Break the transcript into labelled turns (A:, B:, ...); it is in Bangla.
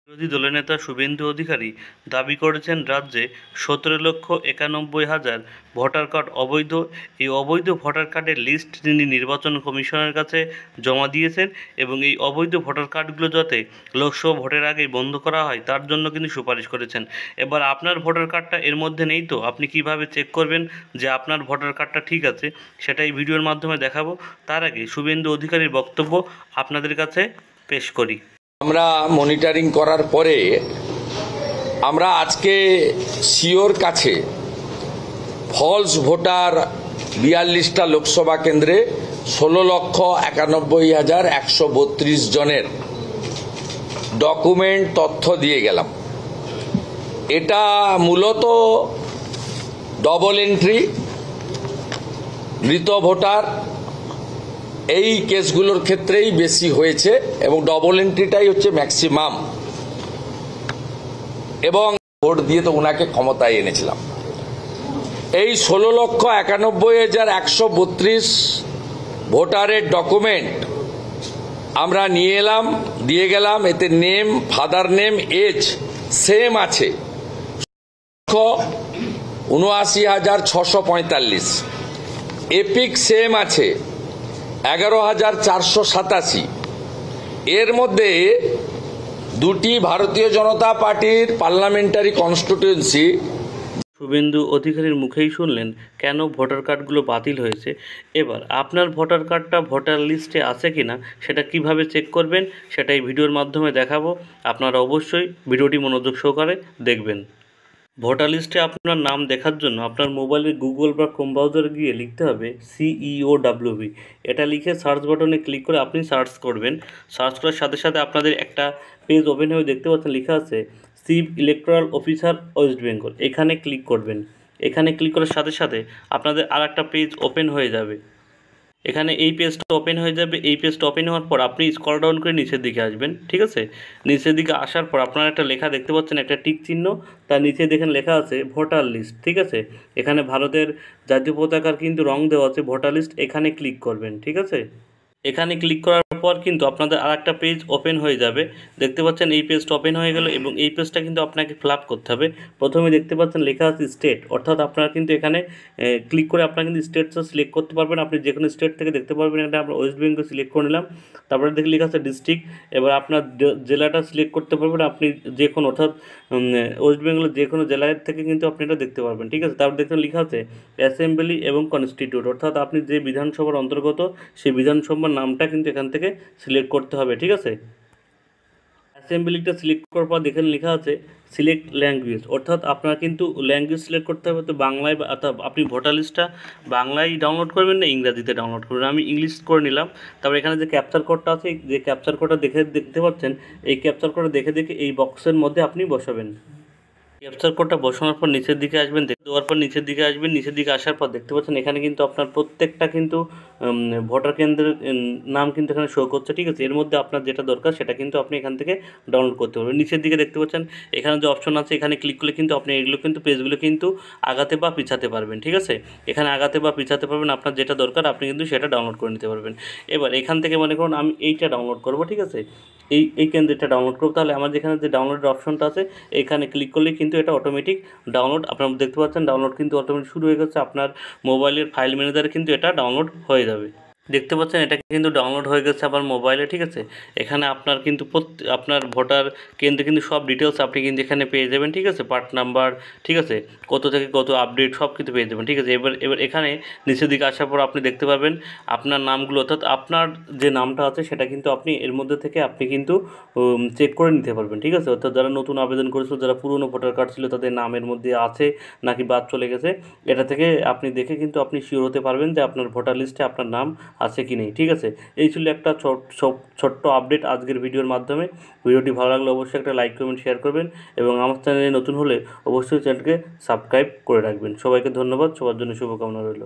A: বিরোধী দলনেতা শুভেন্দু অধিকারী দাবি করেছেন রাজ্যে 17,91,000 ভোটার কার্ড অবৈধ। এই অবৈধ ভোটার কার্ডের লিস্ট তিনি নির্বাচন কমিশনের কাছে জমা দিয়েছেন এবং এই অবৈধ ভোটার কার্ডগুলো যাতে লোকসভা ভোটের আগেই বন্ধ করা হয় তার জন্য কিন্তু সুপারিশ করেছেন। এবার আপনার ভোটার কার্ডটা এর মধ্যে নেই তো আপনি কিভাবে চেক করবেন যে আপনার ভোটার কার্ডটা ঠিক আছে, সেটাই ভিডিওর মাধ্যমে দেখাবো। তার আগে শুভেন্দু অধিকারীর বক্তব্য আপনাদের কাছে পেশ করি।
B: আমরা মনিটরিং করার পরে আমরা আজকে সিওর কাছে ফলস ভোটার 42টা লোকসভা কেন্দ্রে 16,91,132 জনের ডকুমেন্ট তথ্য দিয়ে গেলাম। এটা মূলত ডবল এন্ট্রি, মৃত ভোটার এই কেসগুলোর ক্ষেত্রেই বেশি হয়েছে এবং ডবল এন্ট্রিটাই হচ্ছে ম্যাক্সিমাম। এবং ভোট দিয়ে তো ওনাকে ক্ষমতায় এনেছিলাম। এই 16,91,132 ভোটারের ডকুমেন্ট আমরা নিয়ে এলাম, দিয়ে গেলাম। এতে name, father name, age same আছে 79,645, এপিক সেম আছে 11,487। এর মধ্যে দুটি ভারতীয় জনতা পার্টির পার্লামেন্টারি কনস্টিটিউয়েন্সি।
A: শুভেন্দু অধিকারীর মুখেই শুনলেন কেন ভোটার কার্ডগুলো বাতিল হয়েছে। এবার আপনার ভোটার কার্ডটা ভোটার লিস্টে আছে কিনা সেটা কিভাবে চেক করবেন সেটাই ভিডিওর মাধ্যমে দেখাবো। আপনারা অবশ্যই ভিডিওটি মনোযোগ সহকারে দেখবেন। ভোটার লিস্টে আপনার নাম দেখার জন্য আপনার মোবাইলে গুগল বা ক্রোম ব্রাউজারে গিয়ে লিখতে হবে CEOWB। এটা লিখে সার্চ বাটনে ক্লিক করে আপনি সার্চ করবেন। সার্চ করার সাথে সাথে আপনাদের একটা পেজ ওপেন হয়ে দেখতে পাচ্ছেন লেখা আছে chief electoral officer West Bengal. এখানে ক্লিক করবেন। এখানে ক্লিক করার সাথে সাথে আপনাদের আর একটা পেজ ওপেন হয়ে যাবে। এখানে এই পেজটা ওপেন হয়ে যাবে। এই পেজটা ওপেন হওয়ার পর আপনি স্ক্রল ডাউন করে নিচের দিকে আসবেন। ঠিক আছে, নিচের দিকে আসার পর আপনারা একটা লেখা দেখতে পাচ্ছেন, একটা টিক চিহ্ন, তার নিচে দেখেন লেখা আছে ভোটার লিস্ট। ঠিক আছে, এখানে ভারতের জাতীয় পতাকার কিন্তু রং দেওয়া আছে ভোটার লিস্ট। এখানে ক্লিক করবেন। ঠিক আছে, এখানে ক্লিক করার পর কিন্তু আপনাদের আর একটা পেজ ওপেন হয়ে যাবে। দেখতে পাচ্ছেন এই পেজটা ওপেন হয়ে গেল এবং এই পেজটা কিন্তু আপনাকে ফিল আপ করতে হবে। প্রথমে দেখতে পাচ্ছেন লেখা আছে স্টেট, অর্থাৎ আপনারা কিন্তু এখানে ক্লিক করে আপনারা কিন্তু স্টেটটা সিলেক্ট করতে পারবেন। আপনি যে কোনো স্টেট থেকে দেখতে পারবেন। এটা আমরা ওয়েস্ট বেঙ্গল সিলেক্ট করে নিলাম। তারপরে দেখে লেখা আছে ডিস্ট্রিক্ট। এবার আপনার জেলাটা সিলেক্ট করতে পারবেন আপনি যে কোনো, অর্থাৎ ওয়েস্ট বেঙ্গলের যে কোনো জেলার থেকে কিন্তু আপনি এটা দেখতে পারবেন। ঠিক আছে, তারপর দেখতে লেখা আছে অ্যাসেম্বলি এবং কনস্টিটিউট, অর্থাৎ আপনি যে বিধানসভার অন্তর্গত সেই বিধানসভার নামটা কিন্তু এখান থেকে সিলেক্ট করতে হবে। ঠিক আছে, অ্যাসেম্বলিটা সিলেক্ট করার পর দেখেন লেখা আছে সিলেক্ট ল্যাঙ্গুয়েজ, অর্থাৎ আপনার কিন্তু ল্যাঙ্গুয়েজ সিলেক্ট করতে হবে। তো বাংলায়, অর্থাৎ আপনি ভোটার লিস্টটা বাংলায় ডাউনলোড করবেন না ইংরাজিতে ডাউনলোড করবেন। আমি ইংলিশ করে নিলাম। তারপর এখানে যে ক্যাপচার কোডটা আছে, যে ক্যাপচার কোডটা দেখতে পাচ্ছেন, এই ক্যাপচার কোডটা দেখে এই বক্সের মধ্যে আপনি বসাবেন। ক্যাপচার কোডটা বসানোর পর নিচের দিকে আসবেন। দেওয়ার পর নিচের দিকে আসবেন। নিচের দিকে আসার পর দেখতে পাচ্ছেন এখানে কিন্তু আপনার প্রত্যেকটা কিন্তু ভোটার কেন্দ্রের নাম কিন্তু এখানে শো করছে। ঠিক আছে, এর মধ্যে আপনার যেটা দরকার সেটা কিন্তু আপনি এখান থেকে ডাউনলোড করতে পারবেন। নিচের দিকে দেখতে পাচ্ছেন এখানে যে অপশন আছে, এখানে ক্লিক করলে কিন্তু আপনি এগুলো কিন্তু পেজগুলো কিন্তু আগাতে বা পিছাতে পারবেন। ঠিক আছে, এখানে আগাতে বা পিছাতে পারবেন। আপনার যেটা দরকার আপনি কিন্তু সেটা ডাউনলোড করে নিতে পারবেন। এবার এখান থেকে মনে করুন আমি এইটা ডাউনলোড করব। ঠিক আছে, এই কেন্দ্রটা ডাউনলোড করব। তাহলে আমার যেখানে যে ডাউনলোডের অপশনটা আছে এখানে ক্লিক করলে কিন্তু এটা অটোমেটিক ডাউনলোড, আপনারা দেখতে পাচ্ছেন ডাউনলোড কিন্তু অটোমেটিক শুরু হয়ে গেছে। আপনার মোবাইলের ফাইল ম্যানেজারে কিন্তু এটা ডাউনলোড হয়ে যাবে। দেখতে পাচ্ছেন এটা কিন্তু ডাউনলোড হয়ে গেছে আমার মোবাইলে। ঠিক আছে, এখানে আপনার কিন্তু আপনার ভোটার কেন্দ্রে কিন্তু সব ডিটেলস আপনি কিন্তু এখানে পেয়ে যাবেন। ঠিক আছে, পার্ট নাম্বার, ঠিক আছে, কত থেকে কত আপডেট সব কিছু পেয়ে যাবেন। ঠিক আছে, এবার এখানে নিচের দিকে আসার পর আপনি দেখতে পাবেন আপনার নামগুলো, অর্থাৎ আপনার যে নামটা আছে সেটা কিন্তু আপনি এর মধ্যে থেকে আপনি কিন্তু চেক করে নিতে পারবেন। ঠিক আছে, অর্থাৎ যারা নতুন আবেদন করেছিল, যারা পুরনো ভোটার কার্ড ছিল তাদের নামের মধ্যে আছে নাকি বাদ চলে গেছে, এটা থেকে আপনি দেখে কিন্তু আপনি শিওর হতে পারবেন যে আপনার ভোটার লিস্টে আপনার নাম আছে কি নেই। ঠিক আছে, এই ছিল একটা ছোট্ট আপডেট আজকের ভিডিওর মাধ্যমে। ভিডিওটি ভালো লাগলে অবশ্যই একটা লাইক, কমেন্ট, শেয়ার করবেন এবং আমার চ্যানেলে নতুন হলে অবশ্যই চ্যানেলকে সাবস্ক্রাইব করে রাখবেন। সবাইকে ধন্যবাদ, সবার জন্য শুভকামনা রইল।